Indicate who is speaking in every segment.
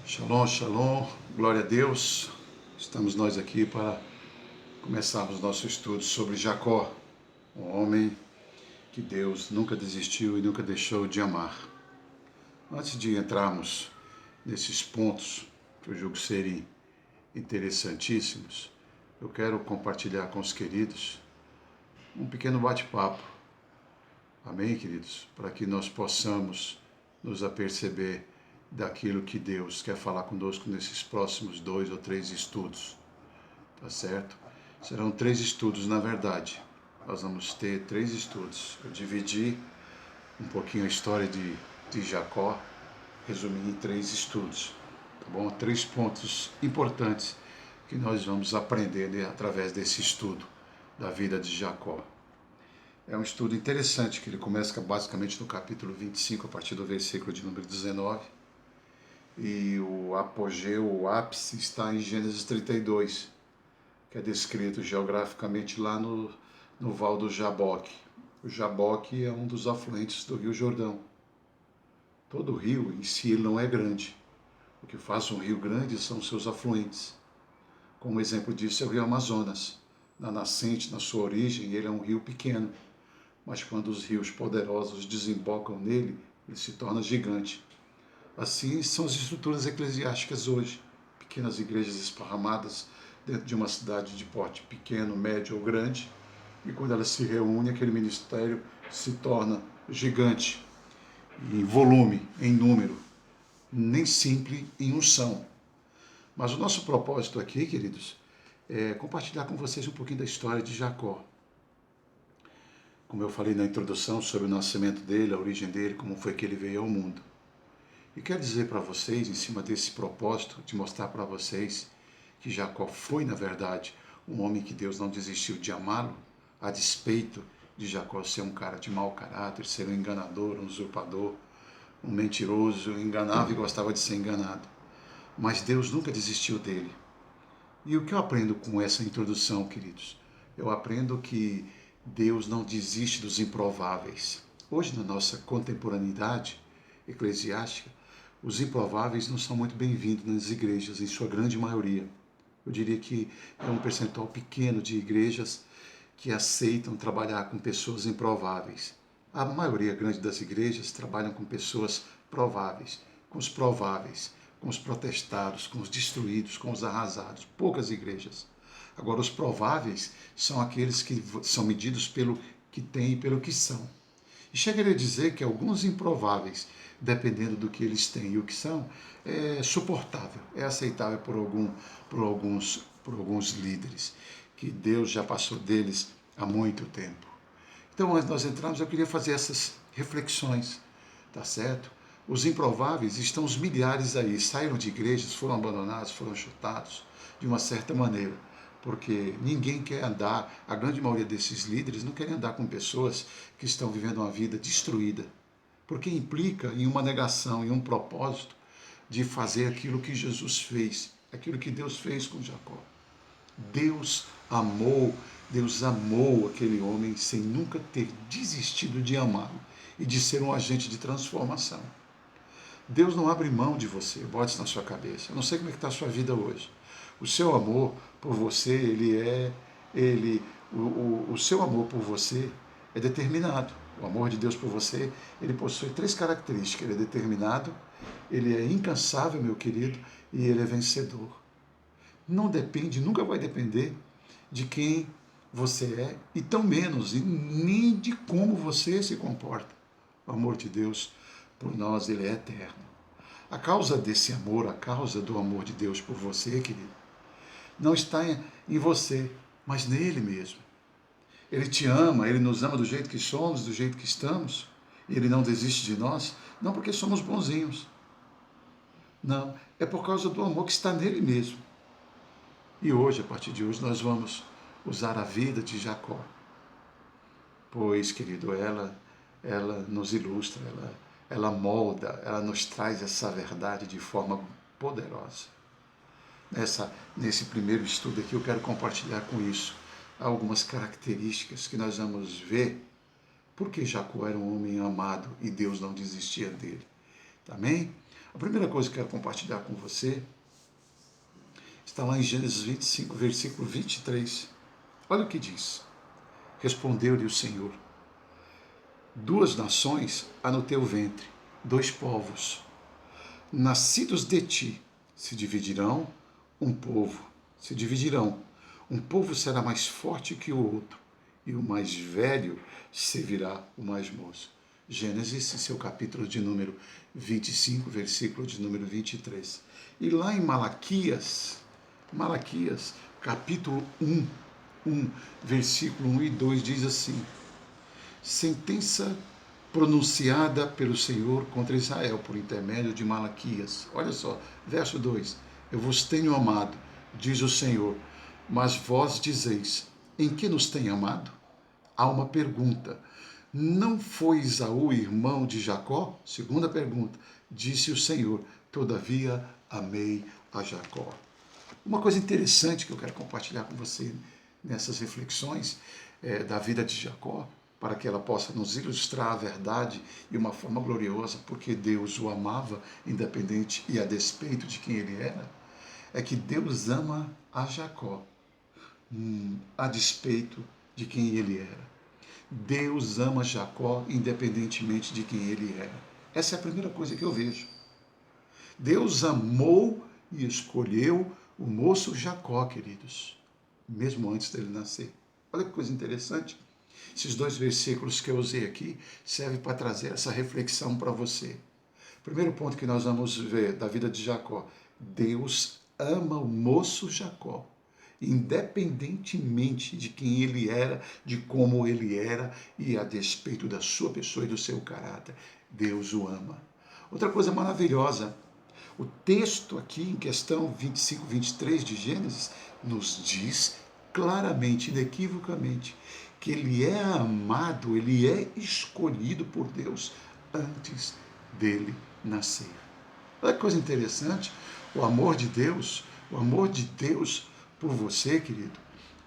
Speaker 1: Shalom, shalom, glória a Deus. Estamos nós aqui para começarmos nosso estudo sobre Jacó, um homem que Deus nunca desistiu e nunca deixou de amar. Antes de entrarmos nesses pontos que eu julgo serem interessantíssimos, eu quero compartilhar com os queridos um pequeno bate-papo. Amém, queridos? Para que nós possamos nos aperceber daquilo que Deus quer falar conosco nesses próximos 2 ou 3 estudos, tá certo? Serão 3 estudos, na verdade. Nós vamos ter 3 estudos. Eu dividi um pouquinho a história de Jacó, resumi em 3 estudos, tá bom? 3 pontos importantes que nós vamos aprender, né, através desse estudo da vida de Jacó. É um estudo interessante, que ele começa basicamente no capítulo 25, a partir do versículo de número 19, e o apogeu, o ápice, está em Gênesis 32, que é descrito geograficamente lá no Val do Jaboque. O Jaboque é um dos afluentes do Rio Jordão. Todo rio em si ele não é grande. O que faz um rio grande são seus afluentes. Como exemplo disso é o Rio Amazonas. Na nascente, na sua origem, ele é um rio pequeno, mas quando os rios poderosos desembocam nele, ele se torna gigante. Assim são as estruturas eclesiásticas hoje, pequenas igrejas esparramadas dentro de uma cidade de porte pequeno, médio ou grande, e quando elas se reúnem, aquele ministério se torna gigante em volume, em número, nem simples em unção. Mas o nosso propósito aqui, queridos, é compartilhar com vocês um pouquinho da história de Jacó. Como eu falei na introdução sobre o nascimento dele, a origem dele, como foi que ele veio ao mundo. E quero dizer para vocês, em cima desse propósito, de mostrar para vocês que Jacó foi, na verdade, um homem que Deus não desistiu de amá-lo, a despeito de Jacó ser um cara de mau caráter, ser um enganador, um usurpador, um mentiroso, enganava e gostava de ser enganado. Mas Deus nunca desistiu dele. E o que eu aprendo com essa introdução, queridos? Eu aprendo que Deus não desiste dos improváveis. Hoje, na nossa contemporaneidade eclesiástica, os improváveis não são muito bem-vindos nas igrejas, em sua grande maioria. Eu diria que é um percentual pequeno de igrejas que aceitam trabalhar com pessoas improváveis. A maioria grande das igrejas trabalham com pessoas prováveis, com os prováveis, com os protestados, com os destruídos, com os arrasados. Poucas igrejas. Agora, os prováveis são aqueles que são medidos pelo que têm e pelo que são. E chegaria a dizer que alguns improváveis, dependendo do que eles têm e o que são, é suportável, é aceitável por alguns líderes, que Deus já passou deles há muito tempo. Então, antes de nós entrarmos, eu queria fazer essas reflexões, tá certo? Os improváveis estão os milhares aí, saíram de igrejas, foram abandonados, foram chutados, de uma certa maneira, porque ninguém quer andar, a grande maioria desses líderes não querem andar com pessoas que estão vivendo uma vida destruída, porque implica em uma negação, em um propósito de fazer aquilo que Jesus fez, aquilo que Deus fez com Jacó. Deus amou, Deus amou aquele homem sem nunca ter desistido de amá-lo e de ser um agente de transformação. Deus não abre mão de você, bote isso na sua cabeça. Eu não sei como é que está a sua vida hoje. O seu amor por você, o seu amor por você é determinado. O amor de Deus por você, ele possui 3 características. Ele é determinado, ele é incansável, meu querido, e ele é vencedor. Não depende, nunca vai depender de quem você é, e tão menos, e nem de como você se comporta. O amor de Deus por nós, ele é eterno. A causa desse amor, a causa do amor de Deus por você, querido, não está em você, mas nele mesmo. Ele te ama, ele nos ama do jeito que somos, do jeito que estamos, e ele não desiste de nós, não porque somos bonzinhos. Não, é por causa do amor que está nele mesmo. E hoje, a partir de hoje, nós vamos usar a vida de Jacó. Pois, querido, ela nos ilustra, ela molda, ela nos traz essa verdade de forma poderosa. Nesse primeiro estudo aqui, eu quero compartilhar com isso algumas características que nós vamos ver porque Jacó era um homem amado e Deus não desistia dele. Amém? A primeira coisa que eu quero compartilhar com você está lá em Gênesis 25, versículo 23. Olha o que diz. Respondeu-lhe o Senhor: 2 nações há no teu ventre, 2 povos, nascidos de ti, se dividirão, um povo será mais forte que o outro, e o mais velho servirá o mais moço. Gênesis, seu capítulo de número 25, versículo de número 23. E lá em Malaquias, capítulo 1, versículo 1 e 2, diz assim: sentença pronunciada pelo Senhor contra Israel, por intermédio de Malaquias. Olha só, verso 2: eu vos tenho amado, diz o Senhor, mas vós dizeis, em que nos tem amado? Há uma pergunta. Não foi Esaú irmão de Jacó? Segunda pergunta. Disse o Senhor, todavia amei a Jacó. Uma coisa interessante que eu quero compartilhar com você nessas reflexões da vida de Jacó, para que ela possa nos ilustrar a verdade de uma forma gloriosa, porque Deus o amava, independente e a despeito de quem ele era, é que Deus ama a Jacó, a despeito de quem ele era. Deus ama Jacó independentemente de quem ele era. Essa é a primeira coisa que eu vejo. Deus amou e escolheu o moço Jacó, queridos, mesmo antes dele nascer. Olha que coisa interessante. Esses 2 versículos que eu usei aqui servem para trazer essa reflexão para você. Primeiro ponto que nós vamos ver da vida de Jacó: Deus ama o moço Jacó, independentemente de quem ele era, de como ele era e a despeito da sua pessoa e do seu caráter. Deus o ama. Outra coisa maravilhosa, o texto aqui em questão 25, 23 de Gênesis nos diz claramente, inequivocamente, que ele é amado, ele é escolhido por Deus antes dele nascer. Olha que coisa interessante, o amor de Deus por você, querido,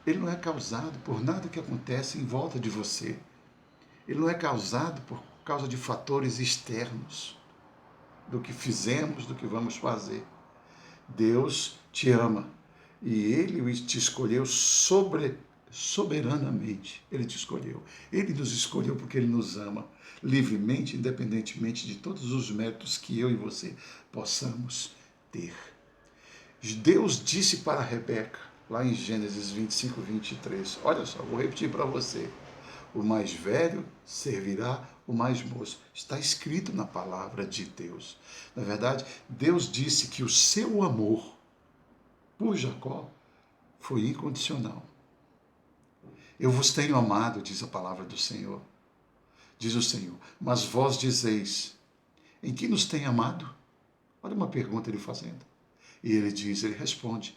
Speaker 1: ele não é causado por nada que acontece em volta de você. Ele não é causado por causa de fatores externos, do que fizemos, do que vamos fazer. Deus te ama e ele te escolheu soberanamente. Ele te escolheu. Ele nos escolheu porque ele nos ama livremente, independentemente de todos os méritos que eu e você possamos ter. Deus disse para Rebeca, lá em Gênesis 25, 23, olha só, vou repetir para você: o mais velho servirá o mais moço. Está escrito na palavra de Deus. Na verdade, Deus disse que o seu amor por Jacó foi incondicional. Eu vos tenho amado, diz a palavra do Senhor. Diz o Senhor, mas vós dizeis, em que nos tem amado? Olha uma pergunta ele fazendo. E ele responde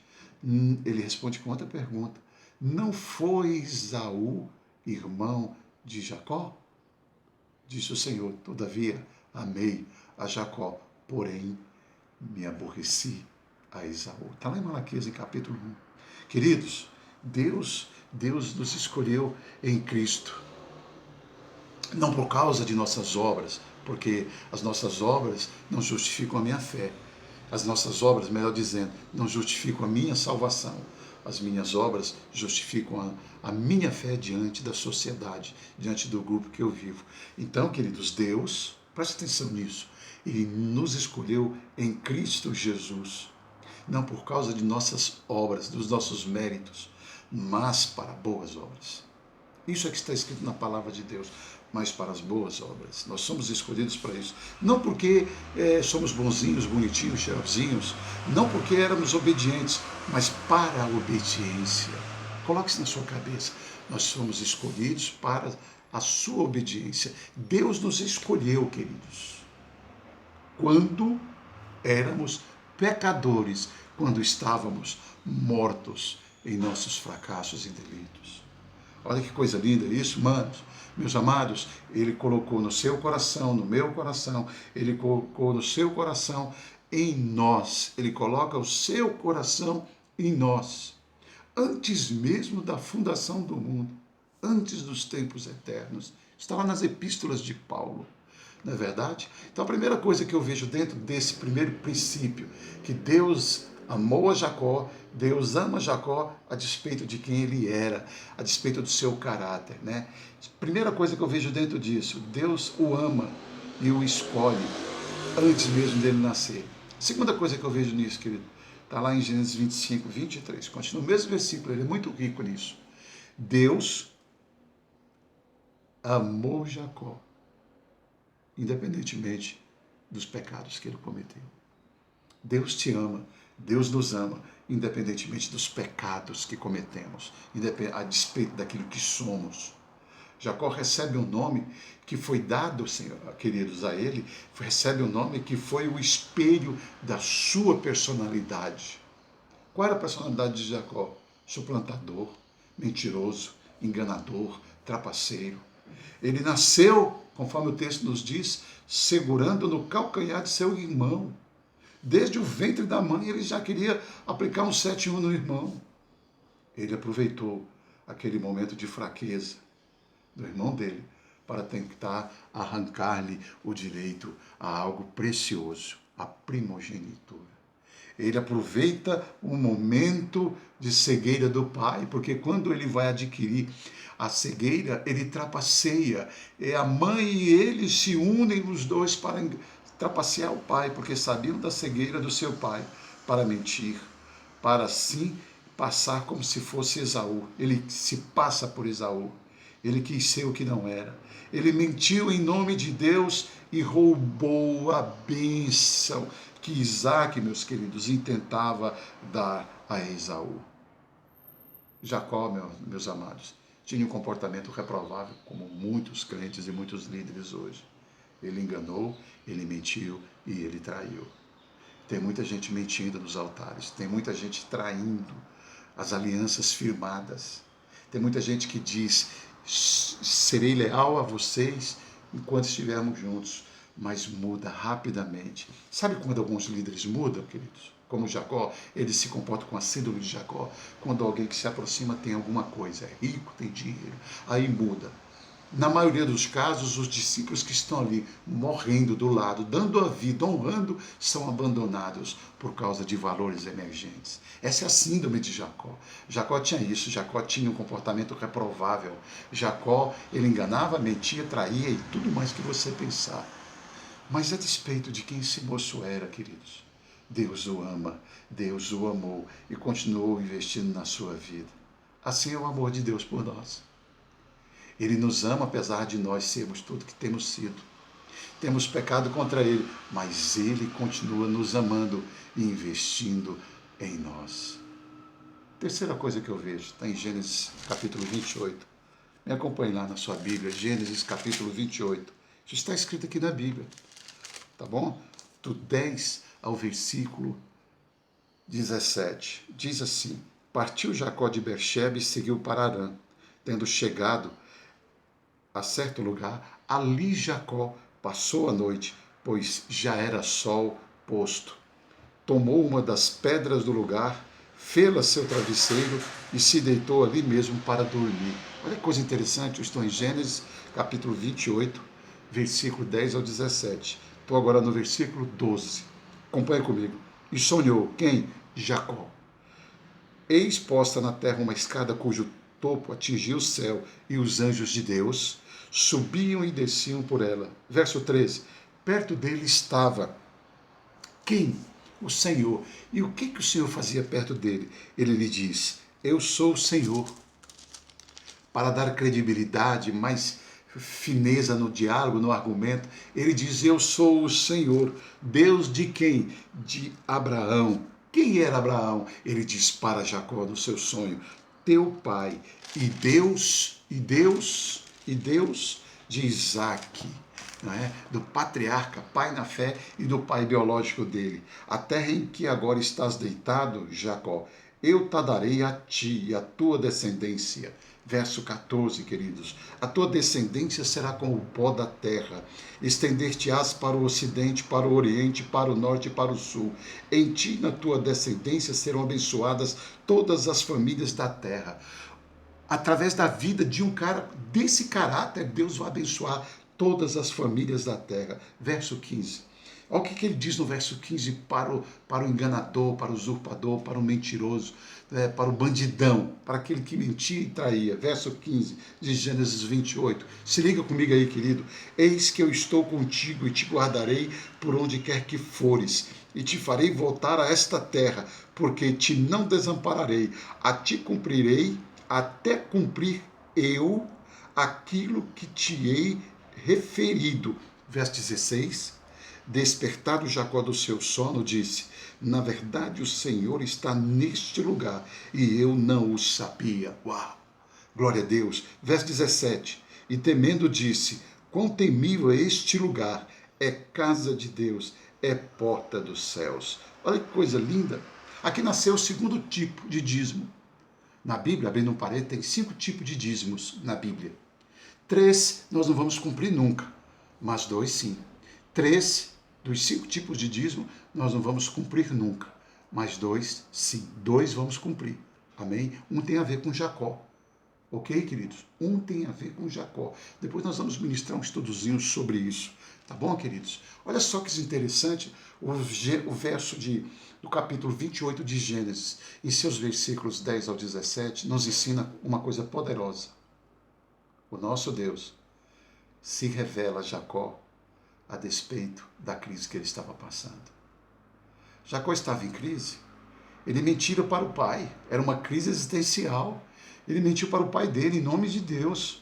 Speaker 1: com outra pergunta. Não foi Esaú irmão de Jacó? Disse o Senhor, todavia amei a Jacó, porém me aborreci a Esaú. Está lá em Malaquias, em capítulo 1. Queridos, Deus nos escolheu em Cristo, não por causa de nossas obras, porque as nossas obras não justificam a minha fé. As nossas obras, melhor dizendo, não justificam a minha salvação. As minhas obras justificam a minha fé diante da sociedade, diante do grupo que eu vivo. Então, queridos, Deus, preste atenção nisso, Ele nos escolheu em Cristo Jesus, não por causa de nossas obras, dos nossos méritos, mas para boas obras. Isso é que está escrito na palavra de Deus, mas para as boas obras. Nós somos escolhidos para isso. Não porque somos bonzinhos, bonitinhos, cheirosinhos, não porque éramos obedientes, mas para a obediência. Coloque isso na sua cabeça. Nós somos escolhidos para a sua obediência. Deus nos escolheu, queridos, quando éramos pecadores, quando estávamos mortos em nossos fracassos e delitos. Olha que coisa linda isso, manos. Meus amados, Ele colocou no seu coração, no meu coração, Ele colocou no seu coração em nós. Ele coloca o seu coração em nós. Antes mesmo da fundação do mundo, antes dos tempos eternos. Está lá nas epístolas de Paulo. Não é verdade? Então a primeira coisa que eu vejo dentro desse primeiro princípio, que Deus amou a Jacó, Deus ama Jacó a despeito de quem ele era, a despeito do seu caráter, né? Primeira coisa que eu vejo dentro disso, Deus o ama e o escolhe antes mesmo dele nascer. Segunda coisa que eu vejo nisso, querido, está lá em Gênesis 25, 23, continua o mesmo versículo, ele é muito rico nisso. Deus amou Jacó, independentemente dos pecados que ele cometeu. Deus te ama, Deus nos ama, independentemente dos pecados que cometemos, a despeito daquilo que somos. Jacó recebe um nome que foi dado, Senhor, queridos, a ele, recebe um nome que foi o espelho da sua personalidade. Qual era a personalidade de Jacó? Suplantador, mentiroso, enganador, trapaceiro. Ele nasceu, conforme o texto nos diz, segurando no calcanhar de seu irmão. Desde o ventre da mãe ele já queria aplicar um 7-1 no irmão. Ele aproveitou aquele momento de fraqueza do irmão dele para tentar arrancar-lhe o direito a algo precioso, a primogenitura. Ele aproveita o momento de cegueira do pai, porque quando ele vai adquirir a cegueira, ele trapaceia. E a mãe e ele se unem os dois para trapacear o pai, porque sabiam da cegueira do seu pai, para mentir, para assim passar como se fosse Esaú. Ele se passa por Esaú. Ele quis ser o que não era. Ele mentiu em nome de Deus e roubou a bênção que Isaac, meus queridos, intentava dar a Esaú. Jacó, meus amados, tinha um comportamento reprovável, como muitos crentes e muitos líderes hoje. Ele enganou, ele mentiu e ele traiu. Tem muita gente mentindo nos altares, tem muita gente traindo as alianças firmadas. Tem muita gente que diz: serei leal a vocês enquanto estivermos juntos, mas muda rapidamente. Sabe quando alguns líderes mudam, queridos? Como Jacó, ele se comporta com a síndrome de Jacó. Quando alguém que se aproxima tem alguma coisa, é rico, tem dinheiro, aí muda. Na maioria dos casos, os discípulos que estão ali morrendo do lado, dando a vida, honrando, são abandonados por causa de valores emergentes. Essa é a síndrome de Jacó. Jacó tinha isso, Jacó tinha um comportamento reprovável. Jacó, ele enganava, mentia, traía e tudo mais que você pensar. Mas a despeito de quem esse moço era, queridos, Deus o ama, Deus o amou e continuou investindo na sua vida. Assim é o amor de Deus por nós. Ele nos ama apesar de nós sermos tudo que temos sido. Temos pecado contra Ele, mas Ele continua nos amando e investindo em nós. Terceira coisa que eu vejo está em Gênesis capítulo 28. Me acompanhe lá na sua Bíblia, Gênesis capítulo 28. Isso está escrito aqui na Bíblia, tá bom? Do 10 ao versículo 17. Diz assim: Partiu Jacó de Berseba e seguiu para Harã. Tendo chegado a certo lugar, ali Jacó passou a noite, pois já era sol posto. Tomou uma das pedras do lugar, fê-la seu travesseiro e se deitou ali mesmo para dormir. Olha que coisa interessante, eu estou em Gênesis capítulo 28, versículo 10 ao 17. Estou agora no versículo 12. Acompanha comigo. E sonhou quem? Jacó. Eis posta na terra uma escada cujo topo atingia o céu, e os anjos de Deus subiam e desciam por ela. Verso 13. Perto dele estava quem? O Senhor. E o que o Senhor fazia perto dele? Ele lhe diz: eu sou o Senhor. Para dar credibilidade, mais fineza no diálogo, no argumento, ele diz: eu sou o Senhor. Deus de quem? De Abraão. Quem era Abraão? Ele diz para Jacó no seu sonho: teu pai. E Deus de Isaac, não é? Do patriarca, pai na fé, e do pai biológico dele. A terra em que agora estás deitado, Jacó, eu te darei a ti e a tua descendência. Verso 14, queridos. A tua descendência será como o pó da terra. Estender-te-ás para o ocidente, para o oriente, para o norte e para o sul. Em ti e na tua descendência serão abençoadas todas as famílias da terra. Através da vida de um cara desse caráter, Deus vai abençoar todas as famílias da terra. Verso 15. Olha o que ele diz no verso 15 para o enganador, para o usurpador, para o mentiroso, para o bandidão, para aquele que mentia e traía. Verso 15 de Gênesis 28. Se liga comigo aí, querido. Eis que eu estou contigo e te guardarei por onde quer que fores, e te farei voltar a esta terra, porque te não desampararei, a ti cumprirei, até cumprir eu aquilo que te hei referido. Verso 16. Despertado Jacó do seu sono, disse: na verdade o Senhor está neste lugar e eu não o sabia. Uau! Glória a Deus. Verso 17. E temendo disse: quão temível é este lugar, é casa de Deus, é porta dos céus. Olha que coisa linda. Aqui nasceu o segundo tipo de dízimo. Na Bíblia, abrindo um parênteses, tem 5 tipos de dízimos na Bíblia. 3 nós não vamos cumprir nunca, mas 2 sim. 3 dos 5 tipos de dízimo nós não vamos cumprir nunca, mas 2 sim. 2 vamos cumprir. Amém? Um tem a ver com Jacó. Ok, queridos? Um tem a ver com Jacó. Depois nós vamos ministrar um estudozinho sobre isso. Tá bom, queridos? Olha só que interessante o verso do capítulo 28 de Gênesis, em seus versículos 10 ao 17, nos ensina uma coisa poderosa. O nosso Deus se revela a Jacó a despeito da crise que ele estava passando. Jacó estava em crise. Ele mentiu para o pai. Era uma crise existencial. Ele mentiu para o pai dele em nome de Deus.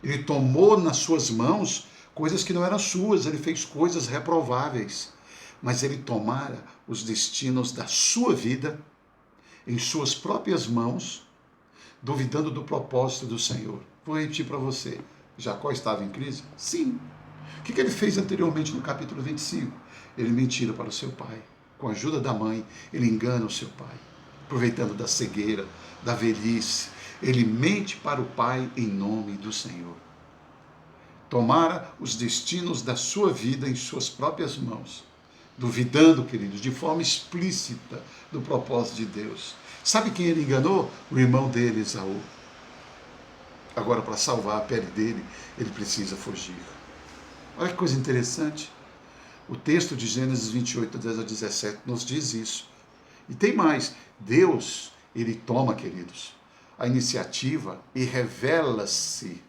Speaker 1: Ele tomou nas suas mãos coisas que não eram suas. Ele fez coisas reprováveis. Mas ele tomara os destinos da sua vida em suas próprias mãos, duvidando do propósito do Senhor. Vou repetir para você. Jacó estava em crise? Sim. O que ele fez anteriormente no capítulo 25? Ele mentiu para o seu pai. Com a ajuda da mãe, ele engana o seu pai. Aproveitando da cegueira, da velhice, ele mente para o pai em nome do Senhor. Tomara os destinos da sua vida em suas próprias mãos, duvidando, queridos, de forma explícita do propósito de Deus. Sabe quem ele enganou? O irmão dele, Esaú. Agora, para salvar a pele dele, ele precisa fugir. Olha que coisa interessante. O texto de Gênesis 28, 10 a 17 nos diz isso. E tem mais. Deus, ele toma, queridos, a iniciativa e revela-se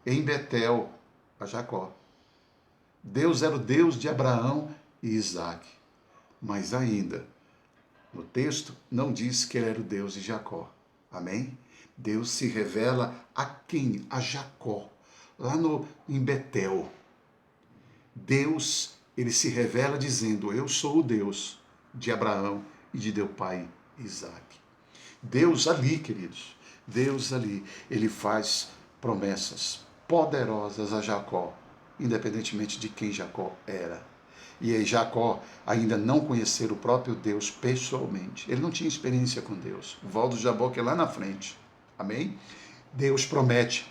Speaker 1: em Betel a Jacó. Deus era o Deus de Abraão e Isaac. Mas ainda, no texto, não diz que ele era o Deus de Jacó. Amém? Deus se revela a quem? A Jacó. Lá em Betel. Deus, ele se revela dizendo: eu sou o Deus de Abraão e de teu pai Isaac. Deus ali, queridos, Deus ali, ele faz promessas poderosas a Jacó, independentemente de quem Jacó era. E aí Jacó ainda não conhecer o próprio Deus pessoalmente. Ele não tinha experiência com Deus. O Val do Jaboque é lá na frente. Amém? Deus promete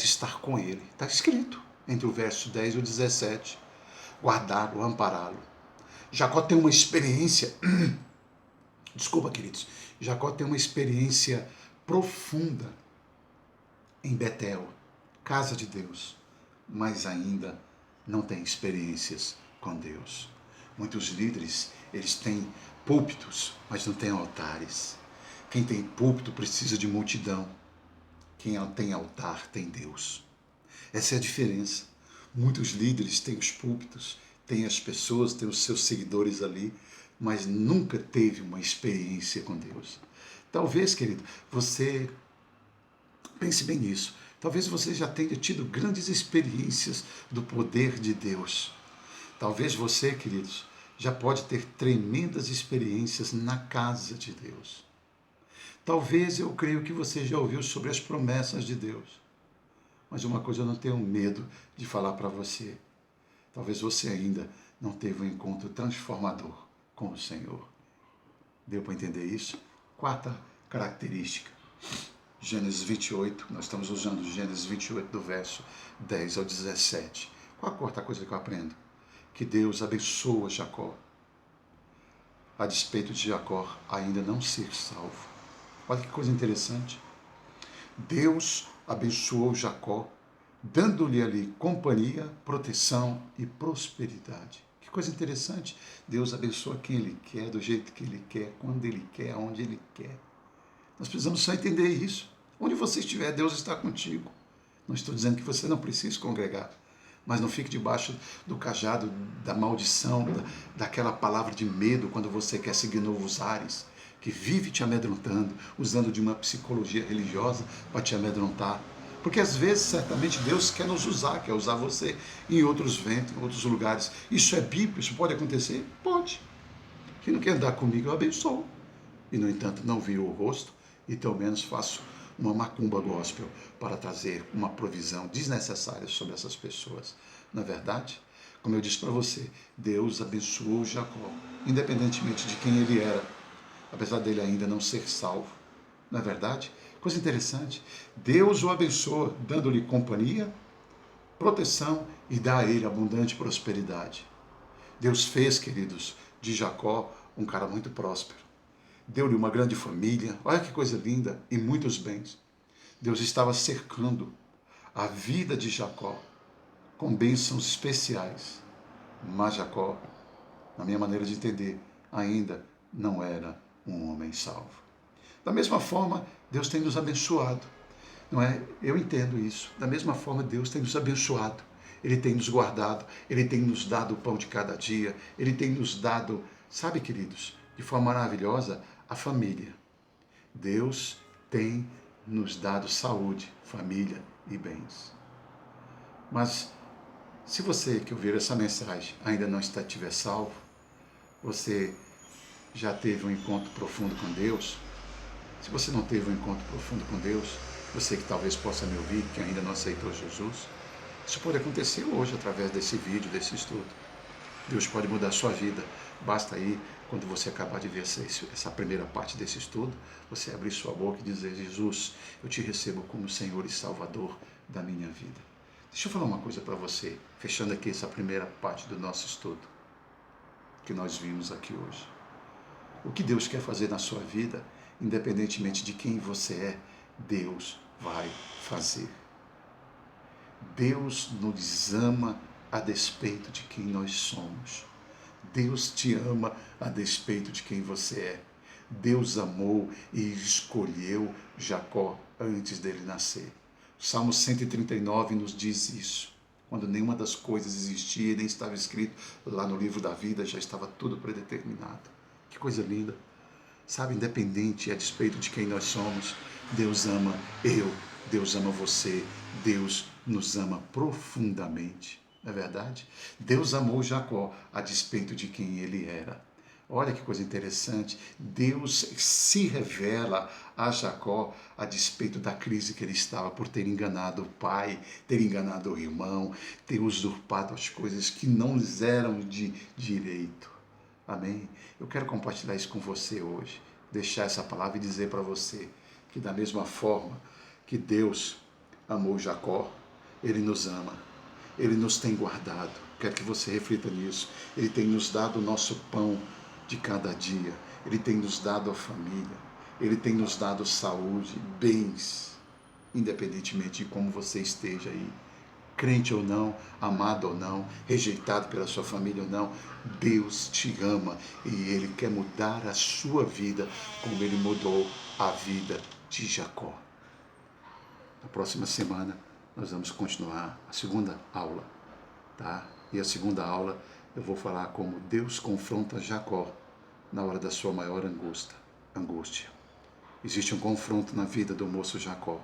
Speaker 1: estar com ele. Está escrito entre o verso 10 e o 17. Guardá-lo, ampará-lo. Jacó tem uma experiência, desculpa, queridos, Jacó tem uma experiência profunda em Betel, casa de Deus, mas ainda não tem experiências com Deus. Muitos líderes, eles têm púlpitos, mas não têm altares. Quem tem púlpito precisa de multidão. Quem tem altar tem Deus. Essa é a diferença. Muitos líderes têm os púlpitos, têm as pessoas, têm os seus seguidores ali, mas nunca teve uma experiência com Deus. Talvez, querido, você pense bem nisso. Talvez você já tenha tido grandes experiências do poder de Deus. Talvez você, queridos, já pode ter tremendas experiências na casa de Deus. Talvez eu creio que você já ouviu sobre as promessas de Deus. Mas uma coisa eu não tenho medo de falar para você. Talvez você ainda não teve um encontro transformador com o Senhor. Deu para entender isso? Quarta característica. Gênesis 28, nós estamos usando Gênesis 28 do verso 10 ao 17. Qual a quarta coisa que eu aprendo? Que Deus abençoa Jacó, a despeito de Jacó ainda não ser salvo. Olha que coisa interessante. Deus abençoou Jacó, dando-lhe ali companhia, proteção e prosperidade. Que coisa interessante. Deus abençoa quem Ele quer, do jeito que Ele quer, quando Ele quer, aonde Ele quer. Nós precisamos só entender isso. Onde você estiver, Deus está contigo. Não estou dizendo que você não precisa congregar, mas não fique debaixo do cajado da maldição, daquela palavra de medo quando você quer seguir novos ares, que vive te amedrontando, usando de uma psicologia religiosa para te amedrontar. Porque às vezes, certamente, Deus quer nos usar, quer usar você em outros ventos, em outros lugares. Isso é bíblico, isso pode acontecer? Pode. Quem não quer andar comigo, eu abençoo. E, no entanto, não viro o rosto e, pelo menos, faço uma macumba gospel para trazer uma provisão desnecessária sobre essas pessoas. Na verdade, como eu disse para você, Deus abençoou Jacó, independentemente de quem ele era, apesar dele ainda não ser salvo. Na verdade, coisa interessante, Deus o abençoa, dando-lhe companhia, proteção e dá a ele abundante prosperidade. Deus fez, queridos, de Jacó um cara muito próspero. Deu-lhe uma grande família, olha que coisa linda, e muitos bens. Deus estava cercando a vida de Jacó com bênçãos especiais. Mas Jacó, na minha maneira de entender, ainda não era um homem salvo. Da mesma forma, Deus tem nos abençoado. Não é? Eu entendo isso. Da mesma forma, Deus tem nos abençoado. Ele tem nos guardado, Ele tem nos dado o pão de cada dia, Ele tem nos dado, sabe, queridos, de forma maravilhosa, a família. Deus tem nos dado saúde, família e bens. Mas se você que ouvir essa mensagem ainda não estiver salvo, você já teve um encontro profundo com Deus? Se você não teve um encontro profundo com Deus, você que talvez possa me ouvir, que ainda não aceitou Jesus, isso pode acontecer hoje através desse vídeo, desse estudo. Deus pode mudar a sua vida. Basta aí, quando você acabar de ver essa primeira parte desse estudo, você abrir sua boca e dizer: Jesus, eu te recebo como Senhor e Salvador da minha vida. Deixa eu falar uma coisa para você, fechando aqui essa primeira parte do nosso estudo, que nós vimos aqui hoje. O que Deus quer fazer na sua vida, independentemente de quem você é, Deus vai fazer. Deus nos ama a despeito de quem nós somos. Deus te ama a despeito de quem você é. Deus amou e escolheu Jacó antes dele nascer. O Salmo 139 nos diz isso. Quando nenhuma das coisas existia, nem estava escrito lá no livro da vida, já estava tudo predeterminado. Que coisa linda. Sabe, independente e a despeito de quem nós somos, Deus ama eu, Deus ama você, Deus nos ama profundamente. Não é verdade? Deus amou Jacó a despeito de quem ele era. Olha que coisa interessante. Deus se revela a Jacó a despeito da crise que ele estava por ter enganado o pai, ter enganado o irmão, ter usurpado as coisas que não lhes eram de direito. Amém? Eu quero compartilhar isso com você hoje, deixar essa palavra e dizer para você que da mesma forma que Deus amou Jacó, Ele nos ama, Ele nos tem guardado. Quero que você reflita nisso. Ele tem nos dado o nosso pão de cada dia, Ele tem nos dado a família, Ele tem nos dado saúde, bens, independentemente de como você esteja aí. Crente ou não, amado ou não, rejeitado pela sua família ou não, Deus te ama e Ele quer mudar a sua vida como Ele mudou a vida de Jacó. Na próxima semana nós vamos continuar a segunda aula, tá? E a segunda aula eu vou falar como Deus confronta Jacó na hora da sua maior angústia. Existe um confronto na vida do moço Jacó.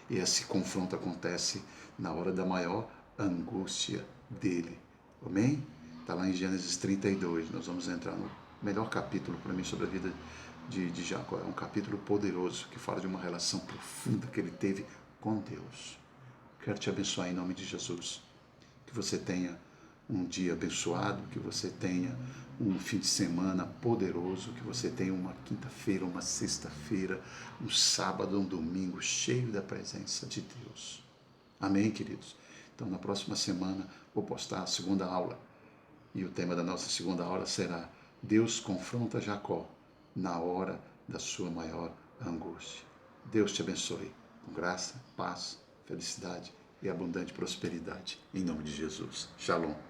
Speaker 1: E esse confronto acontece na hora da maior angústia dele. Amém? Está lá em Gênesis 32. Nós vamos entrar no melhor capítulo para mim sobre a vida de Jacó. É um capítulo poderoso que fala de uma relação profunda que ele teve com Deus. Quero te abençoar em nome de Jesus. Que você tenha um dia abençoado, que você tenha um fim de semana poderoso, que você tenha uma quinta-feira, uma sexta-feira, um sábado, um domingo cheio da presença de Deus. Amém, queridos? Então, na próxima semana, vou postar a segunda aula. E o tema da nossa segunda aula será: Deus confronta Jacó na hora da sua maior angústia. Deus te abençoe. Com graça, paz, felicidade e abundante prosperidade. Em nome de Jesus. Shalom.